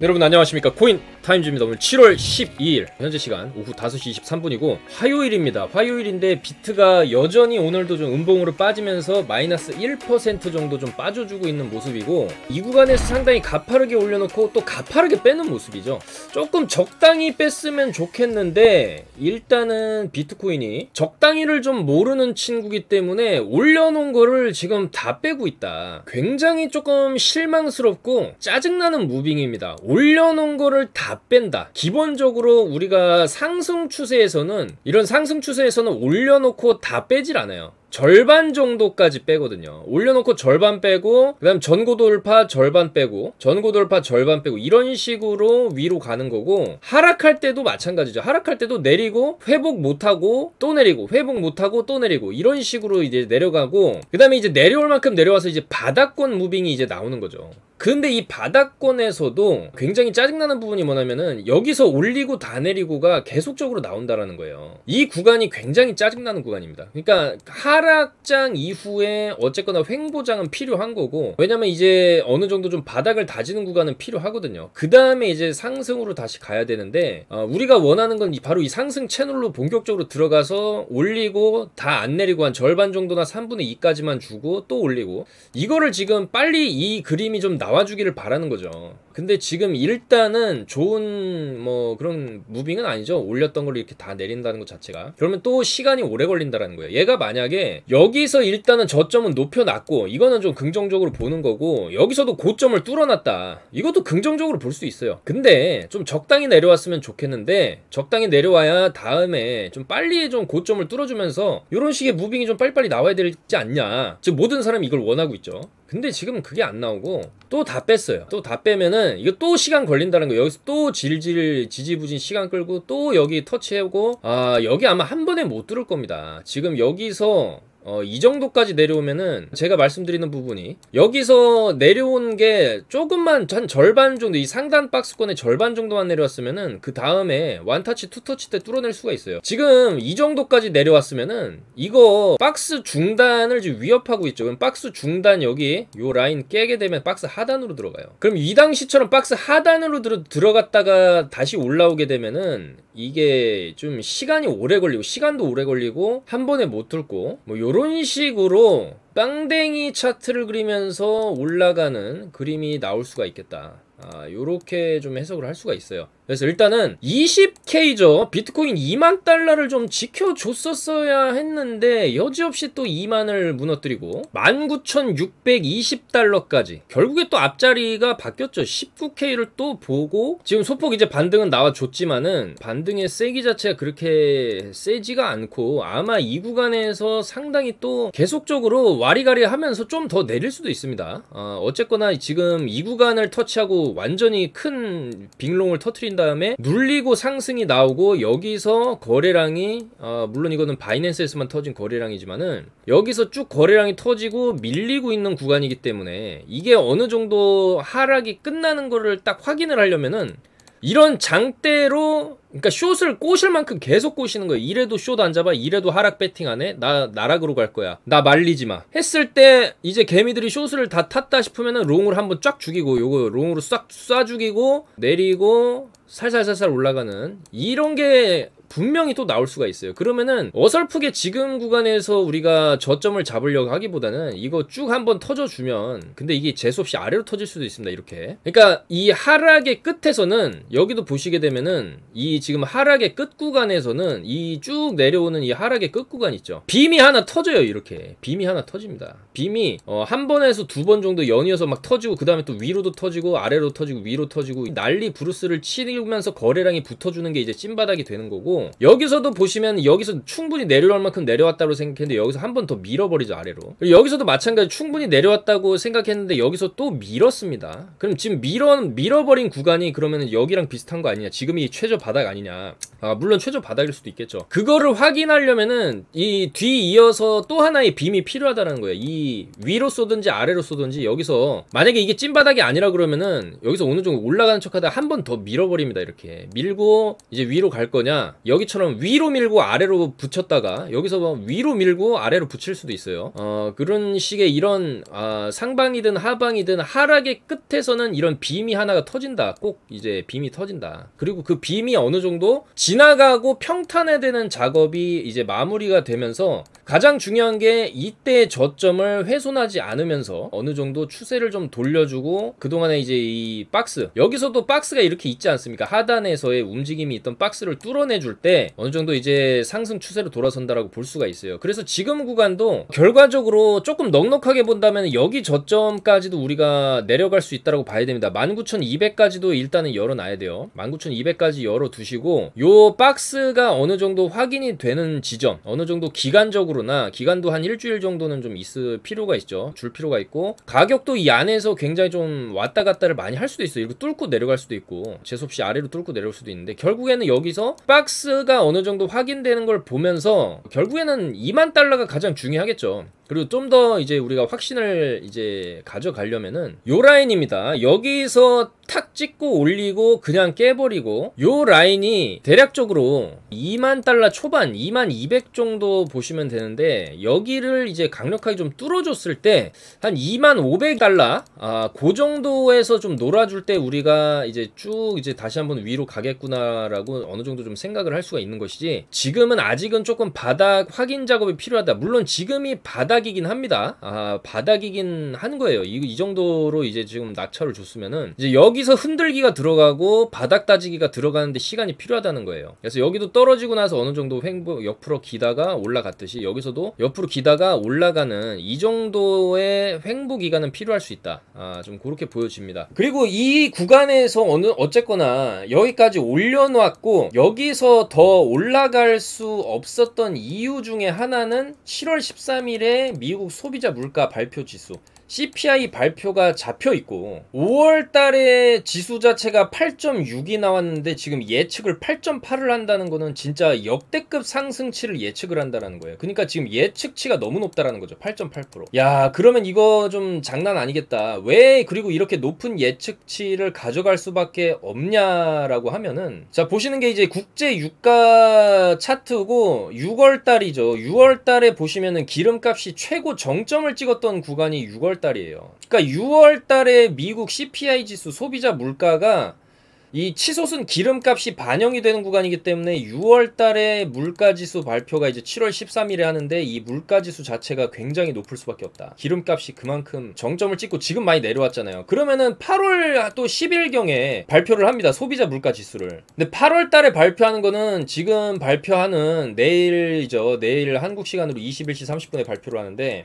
여러분 안녕하십니까. 코인 타임즈입니다. 오늘 7월 12일 현재 시간 오후 5시 23분이고 화요일입니다. 화요일인데 비트가 여전히 오늘도 좀 음봉으로 빠지면서 마이너스 1% 정도 좀 빠져주고 있는 모습이고, 이 구간에서 상당히 가파르게 올려놓고 또 가파르게 빼는 모습이죠. 조금 적당히 뺐으면 좋겠는데 일단은 비트코인이 적당히를 좀 모르는 친구기 때문에 올려놓은 거를 지금 다 빼고 있다. 굉장히 조금 실망스럽고 짜증나는 무빙입니다. 올려놓은 거를 다 뺀다. 기본적으로 우리가 상승 추세에서는, 이런 상승 추세에서는 올려놓고 다 빼질 않아요. 절반 정도까지 빼거든요. 올려놓고 절반 빼고, 그 다음 전고돌파 절반 빼고, 전고돌파 절반 빼고, 이런 식으로 위로 가는 거고, 하락할 때도 마찬가지죠. 하락할 때도 내리고 회복 못하고 또 내리고 회복 못하고 또 내리고, 이런 식으로 이제 내려가고, 그 다음에 이제 내려올 만큼 내려와서 이제 바닥권 무빙이 이제 나오는 거죠. 근데 이 바닥권에서도 굉장히 짜증나는 부분이 뭐냐면은 여기서 올리고 다 내리고가 계속적으로 나온다라는 거예요. 이 구간이 굉장히 짜증나는 구간입니다. 그러니까 하락장 이후에 어쨌거나 횡보장은 필요한 거고, 왜냐면 이제 어느 정도 좀 바닥을 다지는 구간은 필요하거든요. 그 다음에 이제 상승으로 다시 가야 되는데, 우리가 원하는 건 바로 이 상승 채널로 본격적으로 들어가서 올리고 다 안 내리고 한 절반 정도나 3분의 2까지만 주고 또 올리고, 이거를 지금 빨리 이 그림이 좀 나와주기를 바라는 거죠. 근데 지금 일단은 좋은 뭐 그런 무빙은 아니죠. 올렸던 걸 이렇게 다 내린다는 것 자체가. 그러면 또 시간이 오래 걸린다는 거예요. 얘가 만약에 여기서 일단은 저점은 높여놨고, 이거는 좀 긍정적으로 보는 거고, 여기서도 고점을 뚫어놨다, 이것도 긍정적으로 볼 수 있어요. 근데 좀 적당히 내려왔으면 좋겠는데, 적당히 내려와야 다음에 좀 빨리 좀 고점을 뚫어주면서 이런 식의 무빙이 좀 빨리빨리 나와야 되지 않냐. 즉 모든 사람이 이걸 원하고 있죠. 근데 지금 그게 안 나오고 또 다 뺐어요. 또 다 빼면은 이거 또 시간 걸린다는 거예요. 여기서 또 지지부진 시간 끌고 또 여기 터치하고, 여기 아마 한 번에 못 뚫을 겁니다. 지금 여기서 이 정도까지 내려오면은, 제가 말씀드리는 부분이 여기서 내려온 게 조금만 한 절반 정도, 이 상단 박스권의 절반 정도만 내려왔으면은 그 다음에 원터치 투터치 때 뚫어낼 수가 있어요. 지금 이 정도까지 내려왔으면은 이거 박스 중단을 지금 위협하고 있죠. 그럼 박스 중단 여기 요 라인 깨게 되면 박스 하단으로 들어가요. 그럼 이 당시처럼 박스 하단으로 들어갔다가 다시 올라오게 되면은 이게 좀 시간이 오래 걸리고, 시간도 오래 걸리고 한 번에 못 뚫고, 뭐 요런 식으로 빵댕이 차트를 그리면서 올라가는 그림이 나올 수가 있겠다. 요렇게 좀 해석을 할 수가 있어요. 그래서 일단은 20K죠. 비트코인 2만 달러를 좀 지켜줬었어야 했는데 여지없이 또 2만을 무너뜨리고 19,620달러까지 결국에 또 앞자리가 바뀌었죠. 19K를 또 보고, 지금 소폭 이제 반등은 나와줬지만은 반등의 세기 자체가 그렇게 세지가 않고, 아마 이 구간에서 상당히 또 계속적으로 와리가리 하면서 좀 더 내릴 수도 있습니다. 어쨌거나 지금 이 구간을 터치하고 완전히 큰 빅롱을 터트린 다음에 눌리고 상승이 나오고, 여기서 거래량이 물론 이거는 바이낸스에서만 터진 거래량이지만은 여기서 쭉 거래량이 터지고 밀리고 있는 구간이기 때문에, 이게 어느 정도 하락이 끝나는 거를 딱 확인을 하려면은 이런 장대로, 그러니까 숏을 꼬실 만큼 계속 꼬시는 거예요. 이래도 숏 안 잡아, 이래도 하락 배팅 안 해, 나 나락으로 갈 거야, 나 말리지 마 했을 때, 이제 개미들이 숏을 다 탔다 싶으면은 롱을 한번 쫙 죽이고, 요거 롱으로 싹 쏴 죽이고 내리고 살살살살 올라가는, 이런 게 분명히 또 나올 수가 있어요. 그러면은 어설프게 지금 구간에서 우리가 저점을 잡으려고 하기보다는 이거 쭉 한번 터져주면, 근데 이게 재수없이 아래로 터질 수도 있습니다. 이렇게. 그러니까 이 하락의 끝에서는, 여기도 보시게 되면은 이 지금 하락의 끝 구간에서는 이 쭉 내려오는 이 하락의 끝 구간 있죠. 빔이 하나 터져요. 이렇게 빔이 하나 터집니다. 빔이 한 번에서 두 번 정도 연이어서 막 터지고, 그 다음에 또 위로도 터지고 아래로 터지고 위로 터지고, 난리 브루스를 치면서 거래량이 붙어주는 게 이제 찐바닥이 되는 거고, 여기서도 보시면 여기서 충분히 내려올 만큼 내려왔다고 생각했는데 여기서 한 번 더 밀어버리죠, 아래로. 여기서도 마찬가지 충분히 내려왔다고 생각했는데 여기서 또 밀었습니다. 그럼 지금 밀어버린 구간이 그러면 여기랑 비슷한 거 아니냐, 지금이 최저 바닥 아니냐. 물론 최저 바닥일 수도 있겠죠. 그거를 확인하려면은 이 뒤 이어서 또 하나의 빔이 필요하다는 거예요. 이 위로 쏘든지 아래로 쏘든지 여기서 만약에 이게 찐바닥이 아니라 그러면은 여기서 어느 정도 올라가는 척하다 한 번 더 밀어버립니다. 이렇게 밀고 이제 위로 갈 거냐, 여기처럼 위로 밀고 아래로 붙였다가 여기서 뭐 위로 밀고 아래로 붙일 수도 있어요. 그런 식의 이런 상방이든 하방이든 하락의 끝에서는 이런 빔이 하나가 터진다. 꼭 이제 빔이 터진다. 그리고 그 빔이 어느 정도 지나가고 평탄화되는 작업이 이제 마무리가 되면서 가장 중요한 게 이때 저점을 훼손하지 않으면서 어느 정도 추세를 좀 돌려주고, 그동안에 이제 이 박스, 여기서도 박스가 이렇게 있지 않습니까? 하단에서의 움직임이 있던 박스를 뚫어내줄 때 어느 정도 이제 상승 추세로 돌아선다라고 볼 수가 있어요. 그래서 지금 구간도 결과적으로 조금 넉넉하게 본다면 여기 저점까지도 우리가 내려갈 수 있다고 봐야 됩니다. 19,200까지도 일단은 열어놔야 돼요. 19,200까지 열어두시고, 요 박스가 어느 정도 확인이 되는 지점, 어느 정도 기간적으로나 기간도 한 일주일 정도는 좀 있을 필요가 있죠. 줄 필요가 있고, 가격도 이 안에서 굉장히 좀 왔다 갔다를 많이 할 수도 있어요. 이렇게 뚫고 내려갈 수도 있고, 재수없이 아래로 뚫고 내려올 수도 있는데, 결국에는 여기서 박스가 어느 정도 확인되는 걸 보면서 결국에는 2만 달러가 가장 중요하겠죠. 그리고 좀 더 이제 우리가 확신을 이제 가져가려면은 요 라인입니다. 여기서 탁 찍고 올리고 그냥 깨버리고, 요 라인이 대략적으로 2만 달러 초반, 2만 200 정도 보시면 되는데, 여기를 이제 강력하게 좀 뚫어줬을 때 한 2만 500 달러, 그 정도에서 좀 놀아줄 때 우리가 이제 쭉 이제 다시 한번 위로 가겠구나라고 어느 정도 좀 생각을 할 수가 있는 것이지, 지금은 아직은 조금 바닥 확인 작업이 필요하다. 물론 지금이 바닥이긴 합니다. 바닥이긴 한 거예요. 이 정도로 이제 지금 낙찰을 줬으면은 이제 여기서 흔들기가 들어가고 바닥 따지기가 들어가는데 시간이 필요하다는 거예요. 그래서 여기도 떨어지고 나서 어느 정도 횡보 옆으로 기다가 올라갔듯이 여기서도 옆으로 기다가 올라가는 이 정도의 횡보 기간은 필요할 수 있다. 좀 그렇게 보여집니다. 그리고 이 구간에서 어쨌거나 여기까지 올려놨고, 여기서 더 올라갈 수 없었던 이유 중에 하나는 7월 13일에 미국 소비자 물가 발표 지수 CPI 발표가 잡혀있고, 5월달에 지수 자체가 8.6이 나왔는데 지금 예측을 8.8을 한다는 거는 진짜 역대급 상승치를 예측을 한다는 거예요. 그러니까 지금 예측치가 너무 높다라는 거죠. 8.8%. 야, 그러면 이거 좀 장난 아니겠다. 왜 그리고 이렇게 높은 예측치를 가져갈 수밖에 없냐라고 하면은, 자, 보시는 게 이제 국제 유가 차트고 6월달이죠. 6월달에 보시면은 기름값이 최고 정점을 찍었던 구간이 6월달이에요. 그러니까 6월달에 미국 CPI 지수 소비자 물가가 이 치솟은 기름값이 반영이 되는 구간이기 때문에 6월달에 물가지수 발표가 이제 7월 13일에 하는데, 이 물가지수 자체가 굉장히 높을 수밖에 없다. 기름값이 그만큼 정점을 찍고 지금 많이 내려왔잖아요. 그러면은 8월 또 10일경에 발표를 합니다. 소비자 물가지수를. 근데 8월달에 발표하는 거는 지금 발표하는 내일이죠. 내일 한국 시간으로 21시 30분에 발표를 하는데,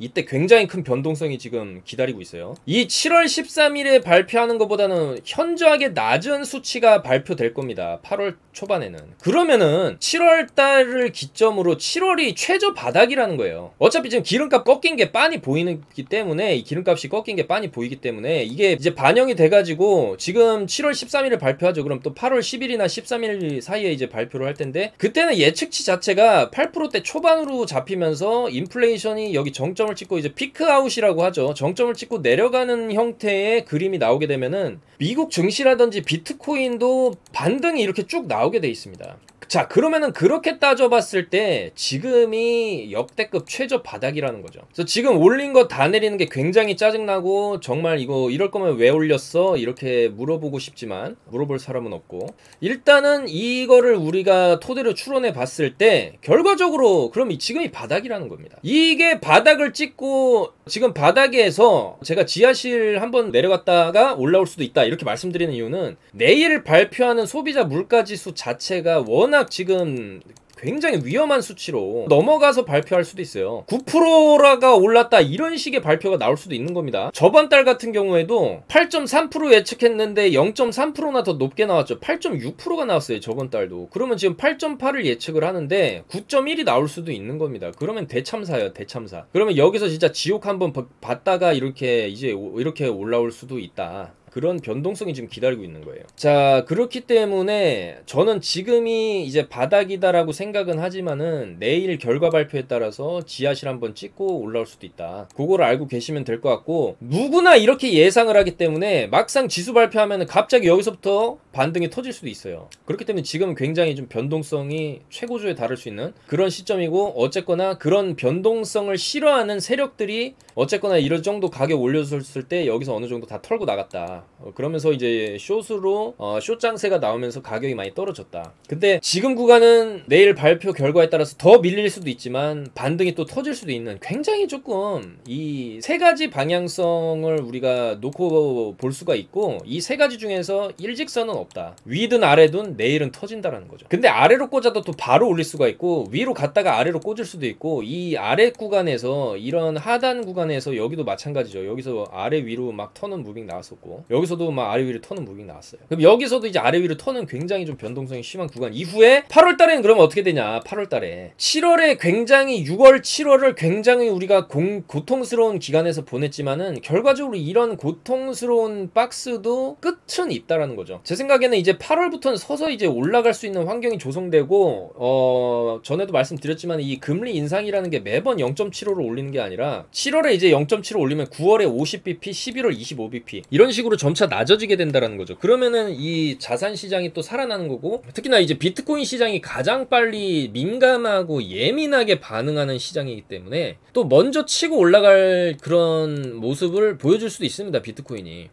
이때 굉장히 큰 변동성이 지금 기다리고 있어요. 이 7월 13일에 발표하는 것보다는 현저하게 낮은 수치가 발표될 겁니다. 8월 초반에는. 그러면은 7월 달을 기점으로 7월이 최저 바닥이라는 거예요. 어차피 지금 기름값 꺾인 게 빤히 보이기 때문에, 이 기름값이 꺾인 게 빤히 보이기 때문에 이게 이제 반영이 돼가지고 지금 7월 13일에 발표하죠. 그럼 또 8월 10일이나 13일 사이에 이제 발표를 할 텐데, 그때는 예측치 자체가 8%대 초반으로 잡히면서 인플레이션이 여기 정점을 찍고 이제 피크아웃이라고 하죠. 정점을 찍고 내려가는 형태의 그림이 나오게 되면은 미국 증시라든지 비트코인도 반등이 이렇게 쭉 나오게 돼 있습니다. 자, 그러면은 그렇게 따져봤을 때 지금이 역대급 최저 바닥이라는 거죠. 그래서 지금 올린 거 다 내리는 게 굉장히 짜증나고, 정말 이거 이럴 거면 왜 올렸어? 이렇게 물어보고 싶지만 물어볼 사람은 없고, 일단은 이거를 우리가 토대로 추론해 봤을 때 결과적으로 그럼 지금이 바닥이라는 겁니다. 이게 바닥을 찍고, 지금 바닥에서 제가 지하실 한번 내려갔다가 올라올 수도 있다 이렇게 말씀드리는 이유는, 내일 발표하는 소비자 물가지수 자체가 워낙 지금 굉장히 위험한 수치로 넘어가서 발표할 수도 있어요. 9%가 올랐다 이런 식의 발표가 나올 수도 있는 겁니다. 저번 달 같은 경우에도 8.3% 예측했는데 0.3%나 더 높게 나왔죠. 8.6%가 나왔어요. 저번 달도. 그러면 지금 8.8을 예측을 하는데 9.1이 나올 수도 있는 겁니다. 그러면 대참사예요. 대참사. 그러면 여기서 진짜 지옥 한번 봤다가 이렇게 이제 이렇게 올라올 수도 있다. 그런 변동성이 지금 기다리고 있는 거예요. 자, 그렇기 때문에 저는 지금이 이제 바닥이다라고 생각은 하지만은 내일 결과 발표에 따라서 지하실 한번 찍고 올라올 수도 있다. 그거를 알고 계시면 될 것 같고, 누구나 이렇게 예상을 하기 때문에 막상 지수 발표하면은 갑자기 여기서부터 반등이 터질 수도 있어요. 그렇기 때문에 지금은 굉장히 좀 변동성이 최고조에 달할 수 있는 그런 시점이고, 어쨌거나 그런 변동성을 싫어하는 세력들이 어쨌거나 이런 정도 가격 올려줬을 때 여기서 어느 정도 다 털고 나갔다. 그러면서 이제 숏으로 숏장세가 나오면서 가격이 많이 떨어졌다. 근데 지금 구간은 내일 발표 결과에 따라서 더 밀릴 수도 있지만 반등이 또 터질 수도 있는, 굉장히 조금 이 세 가지 방향성을 우리가 놓고 볼 수가 있고, 이 세 가지 중에서 일직선은 없다. 위든 아래든 내일은 터진다라는 거죠. 근데 아래로 꽂아도 또 바로 올릴 수가 있고, 위로 갔다가 아래로 꽂을 수도 있고, 이 아래 구간에서 이런 하단 구간에서 여기도 마찬가지죠. 여기서 아래 위로 막 터는 무빙 나왔었고, 여기서도 막 아래 위로 터는 무빙 나왔어요. 그럼 여기서도 이제 아래 위로 터는 굉장히 좀 변동성이 심한 구간 이후에 8월 달에는 그러면 어떻게 되냐? 8월 달에 7월에 굉장히 6월 7월을 굉장히 우리가 고통스러운 기간에서 보냈지만은 결과적으로 이런 고통스러운 박스도 끝은 있다라는 거죠. 제 생각에는 이제 8월부터는 서서히 이제 올라갈 수 있는 환경이 조성되고, 전에도 말씀드렸지만 이 금리 인상이라는 게 매번 0.75로 올리는 게 아니라 7월에 이제 0.75 올리면 9월에 50bp, 11월 25bp 이런 식으로 점차 낮아지게 된다라는 거죠. 그러면은 이 자산 시장이 또 살아나는 거고, 특히나 이제 비트코인 시장이 가장 빨리 민감하고 예민하게 반응하는 시장이기 때문에 또 먼저 치고 올라갈 그런 모습을 보여줄 수도 있습니다, 비트코인이.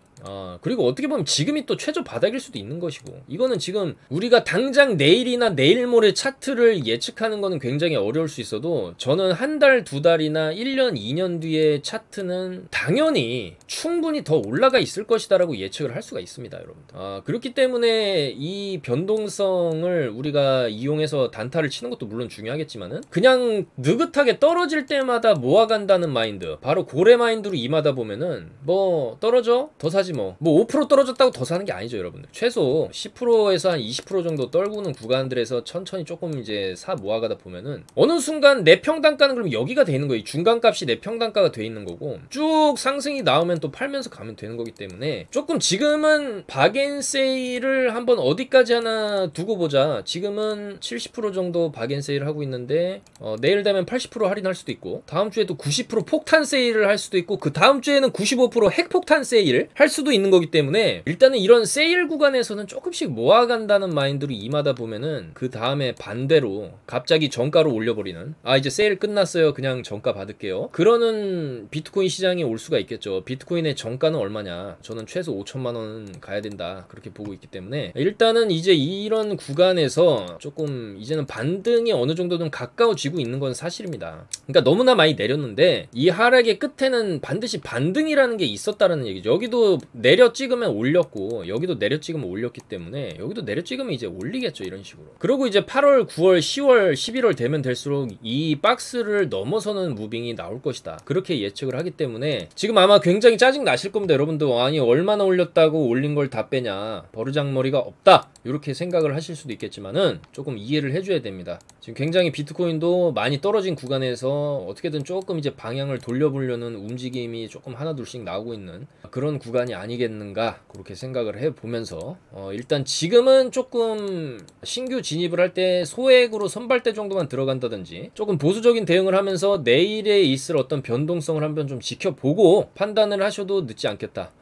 그리고 어떻게 보면 지금이 또 최저 바닥일 수도 있는 것이고, 이거는 지금 우리가 당장 내일이나 내일 모레 차트를 예측하는 거는 굉장히 어려울 수 있어도, 저는 한 달, 두 달이나 1년, 2년 뒤의 차트는 당연히 충분히 더 올라가 있을 것이다 라고 예측을 할 수가 있습니다, 여러분들. 그렇기 때문에 이 변동성을 우리가 이용해서 단타를 치는 것도 물론 중요하겠지만은, 그냥 느긋하게 떨어질 때마다 모아간다는 마인드, 바로 고래 마인드로 임하다 보면은 뭐 떨어져? 더 사지 뭐 5% 떨어졌다고 더 사는 게 아니죠, 여러분들. 최소 10%에서 한 20% 정도 떨구는 구간들에서 천천히 조금 이제 사 모아가다 보면은 어느 순간 내 평단가는 그럼 여기가 되는 거예요. 중간값이 내 평단가가 돼 있는 거고, 쭉 상승이 나오면 또 팔면서 가면 되는 거기 때문에 조금 지금은 박앤세일을 한번 어디까지 하나 두고 보자. 지금은 70% 정도 박앤세일을 하고 있는데, 내일 되면 80% 할인할 수도 있고, 다음 주에도 90% 폭탄 세일을 할 수도 있고, 그 다음 주에는 95% 핵폭탄 세일 할 수도 있는 거기 때문에, 일단은 이런 세일 구간에서는 조금씩 모아간다는 마인드로 임하다 보면은 그 다음에 반대로 갑자기 정가로 올려버리는, 이제 세일 끝났어요, 그냥 정가 받을게요, 그러는 비트코인 시장이 올 수가 있겠죠. 비트코인의 정가는 얼마냐? 저는 최소 5천만 원 가야 된다, 그렇게 보고 있기 때문에 일단은 이제 이런 구간에서 조금 이제는 반등이 어느 정도는 가까워지고 있는 건 사실입니다. 그러니까 너무나 많이 내렸는데 이 하락의 끝에는 반드시 반등이라는 게 있었다라는 얘기죠. 여기도 내려 찍으면 올렸고, 여기도 내려 찍으면 올렸기 때문에 여기도 내려 찍으면 이제 올리겠죠, 이런 식으로. 그리고 이제 8월, 9월, 10월, 11월 되면 될수록 이 박스를 넘어서는 무빙이 나올 것이다, 그렇게 예측을 하기 때문에 지금 아마 굉장히 짜증 나실 겁니다, 여러분들. 아니 얼마나 올렸다고 올린 걸 다 빼냐, 버르장머리가 없다, 이렇게 생각을 하실 수도 있겠지만은 조금 이해를 해줘야 됩니다. 지금 굉장히 비트코인도 많이 떨어진 구간에서 어떻게든 조금 이제 방향을 돌려보려는 움직임이 조금 하나둘씩 나오고 있는 그런 구간이 아니겠는가, 그렇게 생각을 해보면서 일단 지금은 조금 신규 진입을 할 때 소액으로 선발대 정도만 들어간다든지 조금 보수적인 대응을 하면서 내일에 있을 어떤 변동성을 한번 좀 지켜보고 판단을 하셔도 늦지 않겠다,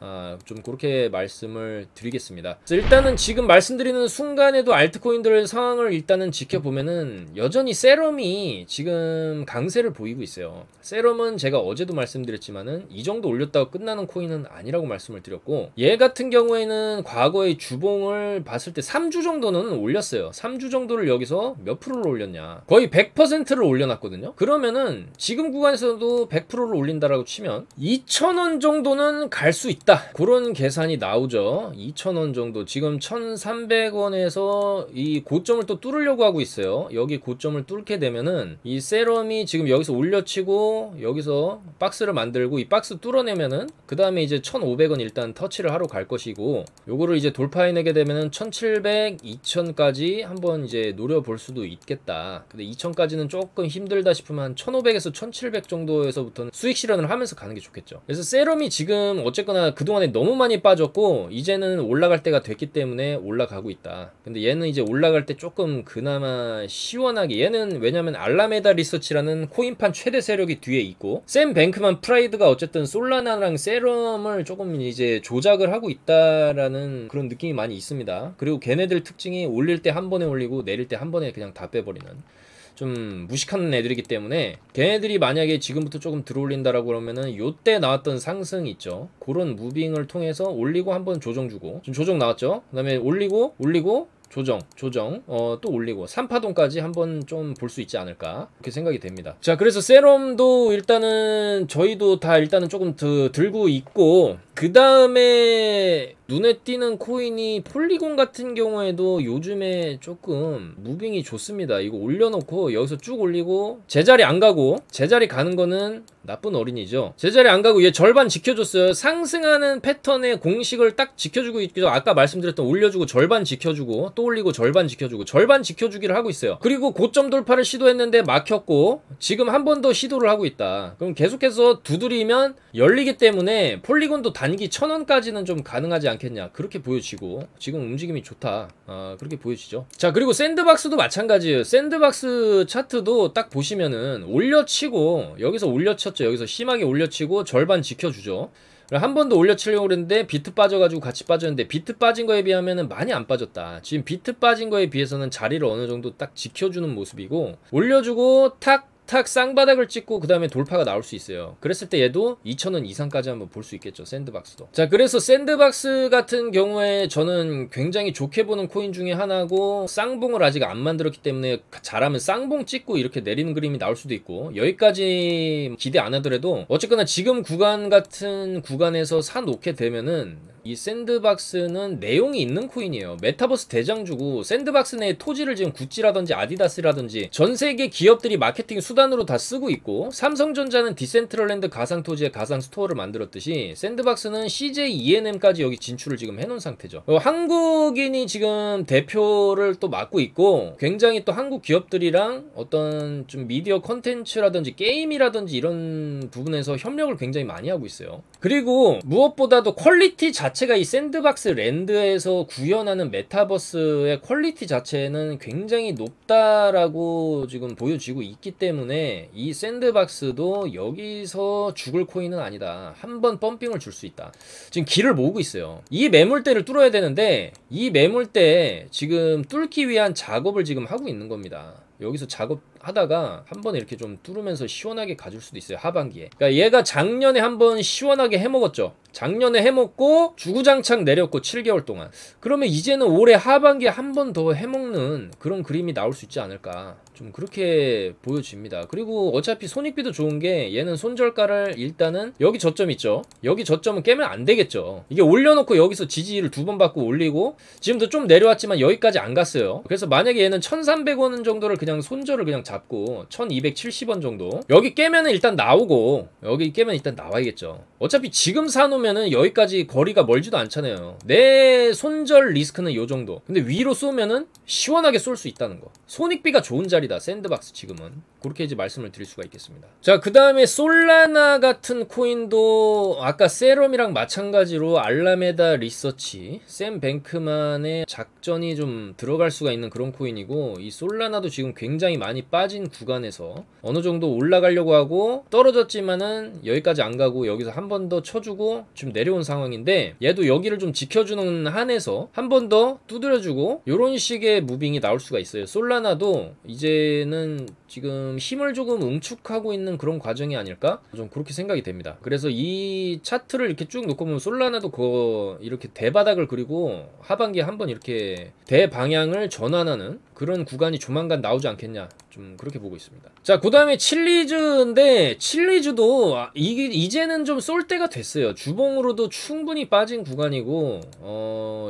좀 그렇게 말씀을 드리겠습니다. 그래서 일단은 지금 말씀드리는 순간에도 알트코인들 상황을 일단은 지켜보면은 여전히 세럼이 지금 강세를 보이고 있어요. 세럼은 제가 어제도 말씀드렸지만은 이 정도 올렸다고 끝나는 코인은 아니라고 말씀을 드렸고, 얘 같은 경우에는 과거의 주봉을 봤을 때 3주 정도는 올렸어요. 3주 정도를 여기서 몇 프로를 올렸냐, 거의 100%를 올려놨거든요. 그러면은 지금 구간에서도 100%를 올린다라고 치면 2,000원 정도는 갈 수 있다, 그런 계산이 나오죠. 2,000원 정도, 지금 1,300 1,500원에서 이 고점을 또 뚫으려고 하고 있어요. 여기 고점을 뚫게 되면은 이 세럼이 지금 여기서 올려치고 여기서 박스를 만들고 이 박스 뚫어내면은 그 다음에 이제 1,500원 일단 터치를 하러 갈 것이고, 요거를 이제 돌파해내게 되면은 1,700, 2,000까지 한번 이제 노려볼 수도 있겠다. 근데 2,000까지는 조금 힘들다 싶으면 한 1,500에서 1,700 정도에서부터는 수익 실현을 하면서 가는 게 좋겠죠. 그래서 세럼이 지금 어쨌거나 그동안에 너무 많이 빠졌고 이제는 올라갈 때가 됐기 때문에 올라가고 있다. 근데 얘는 이제 올라갈 때 조금 그나마 시원하게, 얘는 왜냐면 알라메다 리서치라는 코인판 최대 세력이 뒤에 있고 샘 뱅크만 프라이드가 어쨌든 솔라나랑 세럼을 조금 이제 조작을 하고 있다라는 그런 느낌이 많이 있습니다. 그리고 걔네들 특징이 올릴 때 한 번에 올리고 내릴 때 한 번에 그냥 다 빼버리는 좀 무식한 애들이기 때문에, 걔네들이 만약에 지금부터 조금 들어올린다라고 그러면은 요때 나왔던 상승 있죠, 그런 무빙을 통해서 올리고 한번 조정 주고, 지금 조정 나왔죠, 그 다음에 올리고 조정 또 올리고 3파동까지 한번 좀 볼 수 있지 않을까 그렇게 생각이 됩니다. 자, 그래서 세럼도 일단은 저희도 다 일단은 조금 들고 있고, 그 다음에 눈에 띄는 코인이 폴리곤 같은 경우에도 요즘에 조금 무빙이 좋습니다. 이거 올려놓고 여기서 쭉 올리고 제자리 안 가고, 제자리 가는 거는 나쁜 어린이죠. 제자리 안 가고 얘 절반 지켜줬어요. 상승하는 패턴의 공식을 딱 지켜주고 있죠. 아까 말씀드렸던 올려주고 절반 지켜주고 또 올리고 절반 지켜주고 절반 지켜주기를 하고 있어요. 그리고 고점 돌파를 시도했는데 막혔고 지금 한 번 더 시도를 하고 있다. 그럼 계속해서 두드리면 열리기 때문에 폴리곤도 단기 1,000원까지는 좀 가능하지 않겠냐, 그렇게 보여지고 지금 움직임이 좋다, 그렇게 보여지죠. 자, 그리고 샌드박스도 마찬가지예요. 샌드박스 차트도 딱 보시면은 올려치고 여기서 올려쳤죠. 여기서 심하게 올려치고 절반 지켜주죠. 한 번 더 올려치려고 그랬는데 비트 빠져가지고 같이 빠졌는데, 비트 빠진 거에 비하면은 많이 안 빠졌다. 지금 비트 빠진 거에 비해서는 자리를 어느 정도 딱 지켜주는 모습이고, 올려주고 탁 쌍바닥을 찍고 그 다음에 돌파가 나올 수 있어요. 그랬을 때 얘도 2,000원 이상까지 한번 볼 수 있겠죠, 샌드박스도. 자, 그래서 샌드박스 같은 경우에 저는 굉장히 좋게 보는 코인 중에 하나고, 쌍봉을 아직 안 만들었기 때문에 잘하면 쌍봉 찍고 이렇게 내리는 그림이 나올 수도 있고, 여기까지 기대 안 하더라도 어쨌거나 지금 구간 같은 구간에서 사놓게 되면은 이 샌드박스는 내용이 있는 코인이에요. 메타버스 대장주고, 샌드박스 내에 토지를 지금 구찌라든지 아디다스라든지 전 세계 기업들이 마케팅 수단으로 다 쓰고 있고, 삼성전자는 디센트럴랜드 가상 토지의 가상 스토어를 만들었듯이 샌드박스는 CJ ENM까지 여기 진출을 지금 해놓은 상태죠. 한국인이 지금 대표를 또 맡고 있고, 굉장히 또 한국 기업들이랑 어떤 좀 미디어 컨텐츠라든지 게임이라든지 이런 부분에서 협력을 굉장히 많이 하고 있어요. 그리고 무엇보다도 퀄리티 자체가 이 샌드박스 랜드에서 구현하는 메타버스의 퀄리티 자체는 굉장히 높다라고 지금 보여지고 있기 때문에 이 샌드박스도 여기서 죽을 코인은 아니다. 한번 펌핑을 줄 수 있다. 지금 길을 모으고 있어요. 이 매물대를 뚫어야 되는데 이 매물대 지금 뚫기 위한 작업을 지금 하고 있는 겁니다. 여기서 작업하다가 한번 이렇게 좀 뚫으면서 시원하게 가줄 수도 있어요, 하반기에. 그러니까 얘가 작년에 한번 시원하게 해먹었죠. 작년에 해먹고 주구장창 내렸고 7개월 동안. 그러면 이제는 올해 하반기에 한 번 더 해먹는 그런 그림이 나올 수 있지 않을까, 좀 그렇게 보여집니다. 그리고 어차피 손익비도 좋은 게, 얘는 손절가를 일단은 여기 저점 있죠, 여기 저점은 깨면 안 되겠죠. 이게 올려놓고 여기서 지지를 2번 받고 올리고 지금도 좀 내려왔지만 여기까지 안 갔어요. 그래서 만약에 얘는 1,300원 정도를 그냥 손절을 그냥 잡고 1,270원 정도 여기 깨면은 일단 나오고, 여기 깨면 일단 나와야겠죠. 어차피 지금 사놓으면은 여기까지 거리가 멀지도 않잖아요. 내 손절 리스크는 요 정도. 근데 위로 쏘면은 시원하게 쏠 수 있다는 거. 손익비가 좋은 자리다, 샌드박스 지금은. 그렇게 이제 말씀을 드릴 수가 있겠습니다. 자, 그 다음에 솔라나 같은 코인도 아까 세럼이랑 마찬가지로 알라메다 리서치, 샘 뱅크만의 작전이 좀 들어갈 수가 있는 그런 코인이고, 이 솔라나도 지금 굉장히 많이 빠진 구간에서 어느 정도 올라가려고 하고 떨어졌지만은 여기까지 안 가고 여기서 한 번 더 쳐주고 지금 내려온 상황인데, 얘도 여기를 좀 지켜주는 한에서 한 번 더 두드려주고 요런 식의 무빙이 나올 수가 있어요. 솔라나도 이제는 지금 힘을 조금 응축하고 있는 그런 과정이 아닐까? 좀 그렇게 생각이 됩니다. 그래서 이 차트를 이렇게 쭉 놓고 보면 솔라나도 이렇게 대바닥을 그리고 하반기에 한번 이렇게 대방향을 전환하는 그런 구간이 조만간 나오지 않겠냐, 좀 그렇게 보고 있습니다. 자, 그 다음에 칠리즈인데, 칠리즈도 이제는 좀 쏠 때가 됐어요. 주봉으로도 충분히 빠진 구간이고,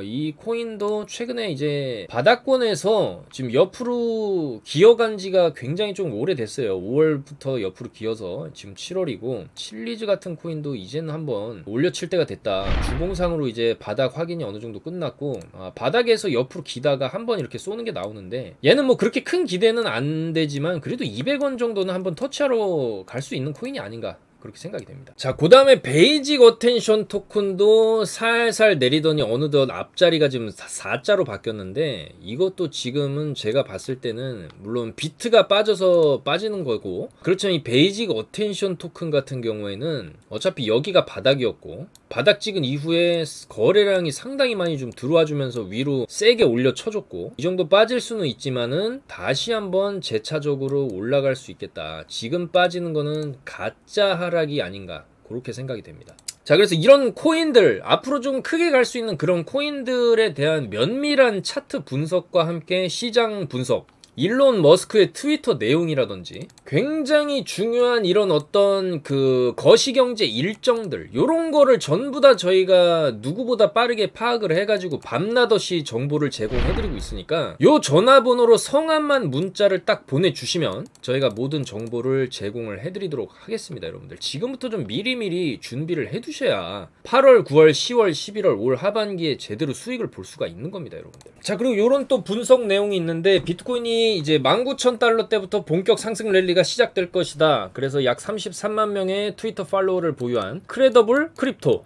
이 코인도 최근에 이제 바닥권에서 지금 옆으로 기어간 지가 굉장히 좀 오래됐어요. 5월부터 옆으로 기어서 지금 7월이고, 칠리즈 같은 코인도 이제는 한번 올려칠 때가 됐다. 주봉상으로 이제 바닥 확인이 어느 정도 끝났고, 바닥에서 옆으로 기다가 한번 이렇게 쏘는 게 나오는데, 얘는 뭐 그렇게 큰 기대는 안 되지만 그래도 200원 정도는 한번 터치하러 갈 수 있는 코인이 아닌가, 그렇게 생각이 됩니다. 자, 그 다음에 베이직 어텐션 토큰도 살살 내리더니 어느덧 앞자리가 지금 4자로 바뀌었는데, 이것도 지금은 제가 봤을 때는 물론 비트가 빠져서 빠지는 거고, 그렇지만 이 베이직 어텐션 토큰 같은 경우에는 어차피 여기가 바닥이었고, 바닥 찍은 이후에 거래량이 상당히 많이 좀 들어와 주면서 위로 세게 올려 쳐줬고, 이 정도 빠질 수는 있지만은 다시 한번 재차적으로 올라갈 수 있겠다. 지금 빠지는 거는 가짜 하락이 아닌가, 그렇게 생각이 됩니다. 자, 그래서 이런 코인들, 앞으로 좀 크게 갈 수 있는 그런 코인들에 대한 면밀한 차트 분석과 함께 시장 분석, 일론 머스크의 트위터 내용이라든지 굉장히 중요한 이런 어떤 그 거시경제 일정들, 요런 거를 전부 다 저희가 누구보다 빠르게 파악을 해가지고 밤낮없이 정보를 제공해드리고 있으니까, 요 전화번호로 성함만 문자를 딱 보내주시면 저희가 모든 정보를 제공을 해드리도록 하겠습니다. 여러분들 지금부터 좀 미리미리 준비를 해두셔야 8월, 9월, 10월, 11월 올 하반기에 제대로 수익을 볼 수가 있는 겁니다, 여러분들. 자, 그리고 요런 또 분석 내용이 있는데, 비트코인이 이제 19,000달러 때부터 본격 상승 랠리가 시작될 것이다. 그래서 약 33만 명의 트위터 팔로워를 보유한 크레더블 크립토,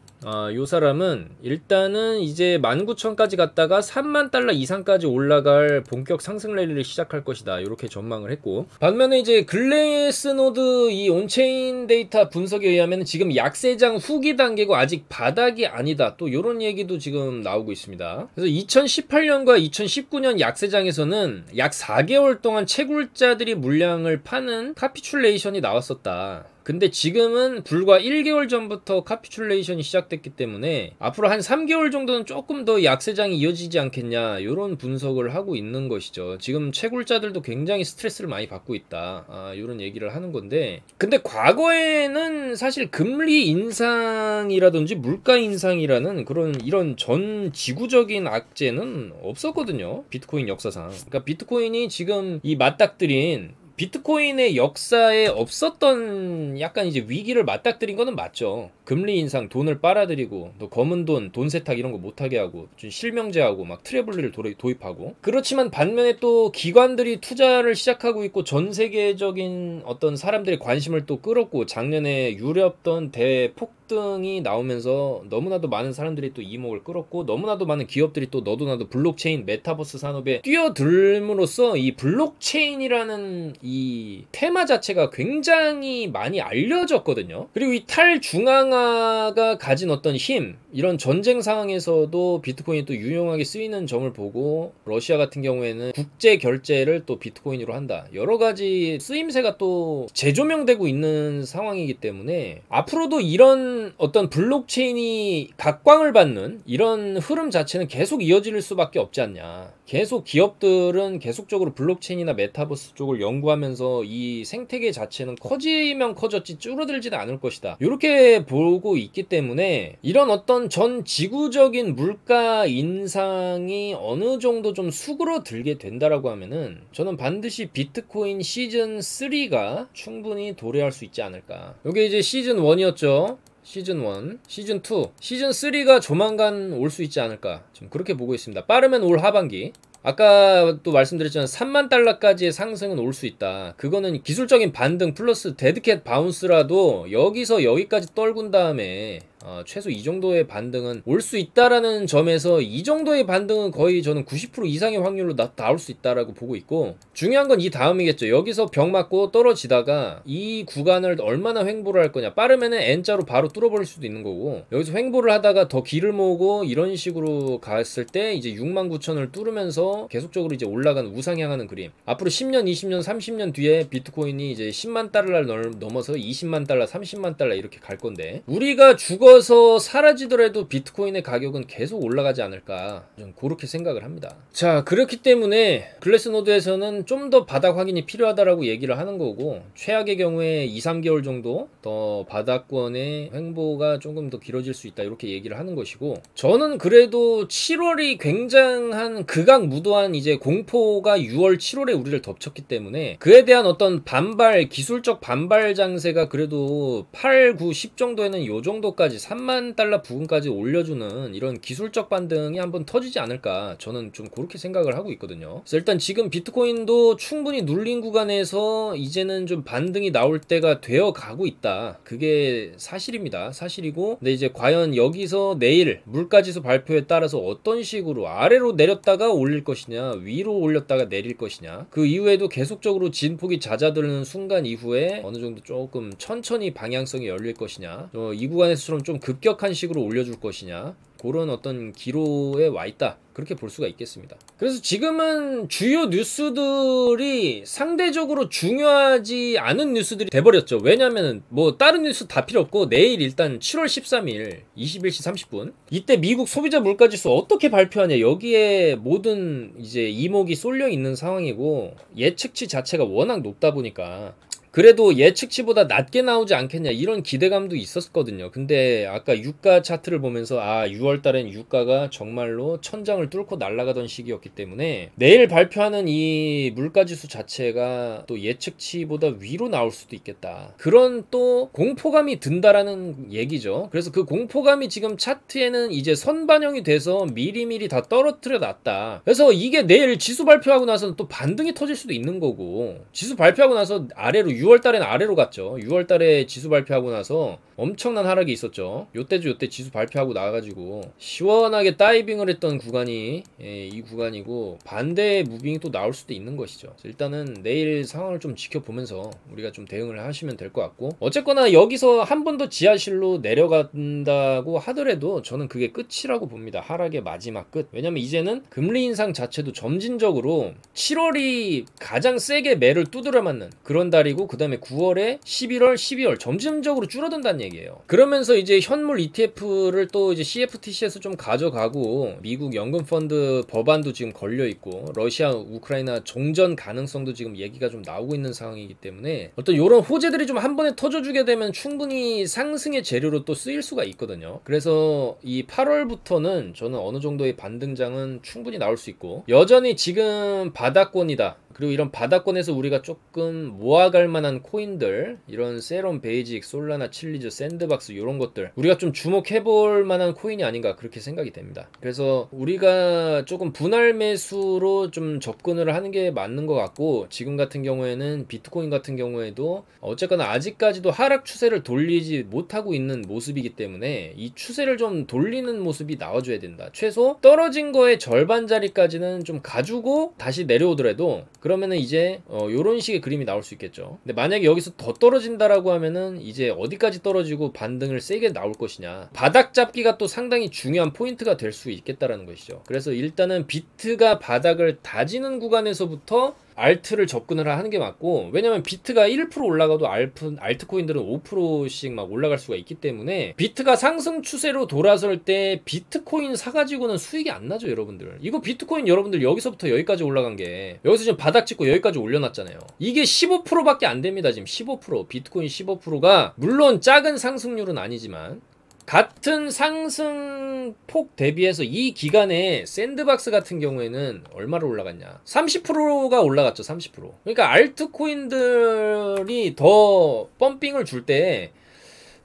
요 사람은 일단은 이제 19,000까지 갔다가 3만 달러 이상까지 올라갈 본격 상승 랠리를 시작할 것이다, 이렇게 전망을 했고, 반면에 이제 글래스노드 이 온체인 데이터 분석에 의하면 지금 약세장 후기 단계고 아직 바닥이 아니다, 또 요런 얘기도 지금 나오고 있습니다. 그래서 2018년과 2019년 약세장에서는 약 4개월 동안 채굴자들이 물량을 파는 카피출레이션이 나왔었다. 근데 지금은 불과 1개월 전부터 카피출레이션이 시작됐기 때문에 앞으로 한 3개월 정도는 조금 더 약세장이 이어지지 않겠냐, 이런 분석을 하고 있는 것이죠. 지금 채굴자들도 굉장히 스트레스를 많이 받고 있다, 이런 얘기를 하는 건데, 근데 과거에는 사실 금리 인상이라든지 물가 인상이라는 그런 이런 전 지구적인 악재는 없었거든요, 비트코인 역사상. 그러니까 비트코인이 지금 이 맞닥뜨린 비트코인의 역사에 없었던 약간 이제 위기를 맞닥뜨린 거는 맞죠. 금리 인상, 돈을 빨아들이고, 또 검은 돈, 돈 세탁 이런 거 못하게 하고, 좀 실명제하고 막 트래블리를 도입하고. 그렇지만 반면에 또 기관들이 투자를 시작하고 있고, 전 세계적인 어떤 사람들의 관심을 또 끌었고, 작년에 유럽던 대폭등이 나오면서 너무나도 많은 사람들이 또 이목을 끌었고, 너무나도 많은 기업들이 또 너도나도 블록체인, 메타버스 산업에 뛰어들므로써 이 블록체인이라는 이 테마 자체가 굉장히 많이 알려졌거든요. 그리고 이 탈중앙화가 가진 어떤 힘, 이런 전쟁 상황에서도 비트코인이 또 유용하게 쓰이는 점을 보고, 러시아 같은 경우에는 국제 결제를 또 비트코인으로 한다, 여러 가지 쓰임새가 또 재조명되고 있는 상황이기 때문에 앞으로도 이런 어떤 블록체인이 각광을 받는 이런 흐름 자체는 계속 이어질 수밖에 없지 않냐. 계속 기업들은 계속적으로 블록체인이나 메타버스 쪽을 연구하면서 이 생태계 자체는 커지면 커졌지 줄어들지는 않을 것이다, 이렇게 보고 있기 때문에 이런 어떤 전 지구적인 물가 인상이 어느 정도 좀 수그러들게 된다라고 하면은 저는 반드시 비트코인 시즌 3가 충분히 도래할 수 있지 않을까. 이게 이제 시즌 1이었죠. 시즌 1, 시즌 2, 시즌 3가 조만간 올 수 있지 않을까, 좀 그렇게 보고 있습니다. 빠르면 올 하반기. 아까 또 말씀드렸지만 3만 달러까지의 상승은 올 수 있다. 그거는 기술적인 반등 플러스 데드캣 바운스라도 여기서 여기까지 떨군 다음에 최소 이 정도의 반등은 올 수 있다라는 점에서, 이 정도의 반등은 거의 저는 90% 이상의 확률로 나올 수 있다라고 보고 있고, 중요한 건 이 다음이겠죠. 여기서 벽 맞고 떨어지다가 이 구간을 얼마나 횡보를 할 거냐. 빠르면은 N자로 바로 뚫어버릴 수도 있는 거고, 여기서 횡보를 하다가 더 길을 모으고 이런 식으로 갔을 때 이제 69,000을 뚫으면서 계속적으로 이제 올라가는 우상향하는 그림. 앞으로 10년, 20년, 30년 뒤에 비트코인이 이제 10만 달러를 넘어서 20만 달러, 30만 달러 이렇게 갈 건데, 우리가 죽어 죽어서 사라지더라도 비트코인의 가격은 계속 올라가지 않을까, 좀 그렇게 생각을 합니다. 자, 그렇기 때문에 글래스노드에서는 좀 더 바닥 확인이 필요하다라고 얘기를 하는 거고, 최악의 경우에 2-3개월 정도 더 바닥권의 횡보가 조금 더 길어질 수 있다, 이렇게 얘기를 하는 것이고, 저는 그래도 7월이 굉장한 극악무도한 이제 공포가 6월 7월에 우리를 덮쳤기 때문에 그에 대한 어떤 반발, 기술적 반발 장세가 그래도 8, 9, 10 정도에는 요 정도까지 3만 달러 부근까지 올려주는 이런 기술적 반등이 한번 터지지 않을까, 저는 좀 그렇게 생각을 하고 있거든요. 그래서 일단 지금 비트코인도 충분히 눌린 구간에서 이제는 좀 반등이 나올 때가 되어 가고 있다, 그게 사실입니다. 사실이고, 근데 이제 과연 여기서 내일 물가지수 발표에 따라서 어떤 식으로 아래로 내렸다가 올릴 것이냐, 위로 올렸다가 내릴 것이냐, 그 이후에도 계속적으로 진폭이 잦아드는 순간 이후에 어느 정도 조금 천천히 방향성이 열릴 것이냐, 이 구간에서처럼 좀 급격한 식으로 올려줄 것이냐, 그런 어떤 기로에 와 있다, 그렇게 볼 수가 있겠습니다. 그래서 지금은 주요 뉴스들이 상대적으로 중요하지 않은 뉴스들이 돼버렸죠. 왜냐면은 뭐 다른 뉴스 다 필요 없고, 내일 일단 7월 13일 21시 30분 이때 미국 소비자 물가지수 어떻게 발표하냐, 여기에 모든 이제 이목이 쏠려 있는 상황이고, 예측치 자체가 워낙 높다 보니까 그래도 예측치보다 낮게 나오지 않겠냐, 이런 기대감도 있었거든요. 근데 아까 유가 차트를 보면서 6월 달엔 유가가 정말로 천장을 뚫고 날아가던 시기였기 때문에 내일 발표하는 이 물가지수 자체가 또 예측치보다 위로 나올 수도 있겠다, 그런 또 공포감이 든다라는 얘기죠. 그래서 그 공포감이 지금 차트에는 이제 선반영이 돼서 미리미리 다 떨어뜨려 놨다. 그래서 이게 내일 지수 발표하고 나서는 또 반등이 터질 수도 있는 거고, 지수 발표하고 나서 아래로 6월달에는 아래로 갔죠. 6월달에 지수 발표하고 나서 엄청난 하락이 있었죠. 요때 지수 발표하고 나와가지고 시원하게 다이빙을 했던 구간이 이 구간이고, 반대의 무빙이 또 나올 수도 있는 것이죠. 일단은 내일 상황을 좀 지켜보면서 우리가 좀 대응을 하시면 될 것 같고, 어쨌거나 여기서 한 번 더 지하실로 내려간다고 하더라도 저는 그게 끝이라고 봅니다. 하락의 마지막 끝. 왜냐면 이제는 금리 인상 자체도 점진적으로 7월이 가장 세게 매를 두드려 맞는 그런 달이고, 그 다음에 9월에 11월, 12월 점진적으로 줄어든다는 얘기예요. 그러면서 이제 현물 ETF를 또 이제 CFTC에서 좀 가져가고, 미국 연금 펀드 법안도 지금 걸려 있고, 러시아 우크라이나 종전 가능성도 지금 얘기가 좀 나오고 있는 상황이기 때문에 어떤 요런 호재들이 좀 한 번에 터져주게 되면 충분히 상승의 재료로 또 쓰일 수가 있거든요. 그래서 이 8월부터는 저는 어느 정도의 반등장은 충분히 나올 수 있고, 여전히 지금 바닥권이다, 그리고 이런 바닥권에서 우리가 조금 모아갈 만한 코인들, 이런 세럼, 베이직, 솔라나, 칠리즈, 샌드박스, 이런 것들 우리가 좀 주목해볼 만한 코인이 아닌가, 그렇게 생각이 됩니다. 그래서 우리가 조금 분할 매수로 좀 접근을 하는 게 맞는 것 같고, 지금 같은 경우에는 비트코인 같은 경우에도 어쨌거나 아직까지도 하락 추세를 돌리지 못하고 있는 모습이기 때문에 이 추세를 좀 돌리는 모습이 나와줘야 된다. 최소 떨어진 거의 절반짜리까지는 좀 가지고 다시 내려오더라도, 그러면은 이제 요런 식의 그림이 나올 수 있겠죠. 근데 만약에 여기서 더 떨어진다라고 하면은 이제 어디까지 떨어지고 반등을 세게 나올 것이냐, 바닥 잡기가 또 상당히 중요한 포인트가 될 수 있겠다라는 것이죠. 그래서 일단은 비트가 바닥을 다지는 구간에서부터 알트를 접근을 하는 게 맞고, 왜냐면 비트가 1% 올라가도 알트코인들은 5%씩 막 올라갈 수가 있기 때문에, 비트가 상승 추세로 돌아설 때 비트코인 사가지고는 수익이 안 나죠, 여러분들. 이거 비트코인 여러분들 여기서부터 여기까지 올라간 게, 여기서 지금 바닥 찍고 여기까지 올려놨잖아요. 이게 15%밖에 안 됩니다. 지금 15%, 비트코인 15%가 물론 작은 상승률은 아니지만, 같은 상승폭 대비해서 이 기간에 샌드박스 같은 경우에는 얼마로 올라갔냐, 30%가 올라갔죠. 30%. 그러니까 알트코인들이 더 펌핑을 줄 때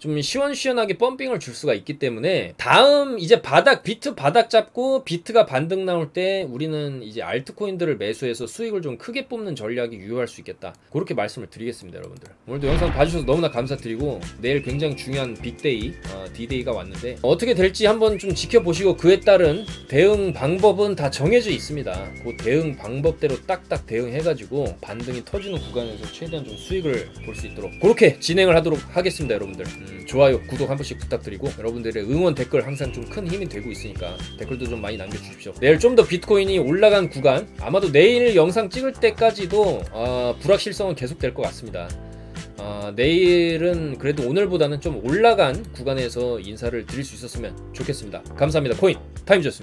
좀 시원시원하게 펌핑을 줄 수가 있기 때문에, 다음 이제 비트 바닥 잡고 비트가 반등 나올 때 우리는 이제 알트코인들을 매수해서 수익을 좀 크게 뽑는 전략이 유효할 수 있겠다, 그렇게 말씀을 드리겠습니다. 여러분들 오늘도 영상 봐주셔서 너무나 감사드리고, 내일 굉장히 중요한 빅데이, 디데이가 왔는데 어떻게 될지 한번 좀 지켜보시고, 그에 따른 대응 방법은 다 정해져 있습니다. 그 대응 방법대로 딱딱 대응해가지고 반등이 터지는 구간에서 최대한 좀 수익을 볼 수 있도록 그렇게 진행을 하도록 하겠습니다. 여러분들 좋아요, 구독 한 번씩 부탁드리고, 여러분들의 응원 댓글 항상 좀 큰 힘이 되고 있으니까 댓글도 좀 많이 남겨주십시오. 내일 좀 더 비트코인이 올라간 구간, 아마도 내일 영상 찍을 때까지도 불확실성은 계속 될 것 같습니다. 내일은 그래도 오늘보다는 좀 올라간 구간에서 인사를 드릴 수 있었으면 좋겠습니다. 감사합니다. 코인 타임즈였습니다.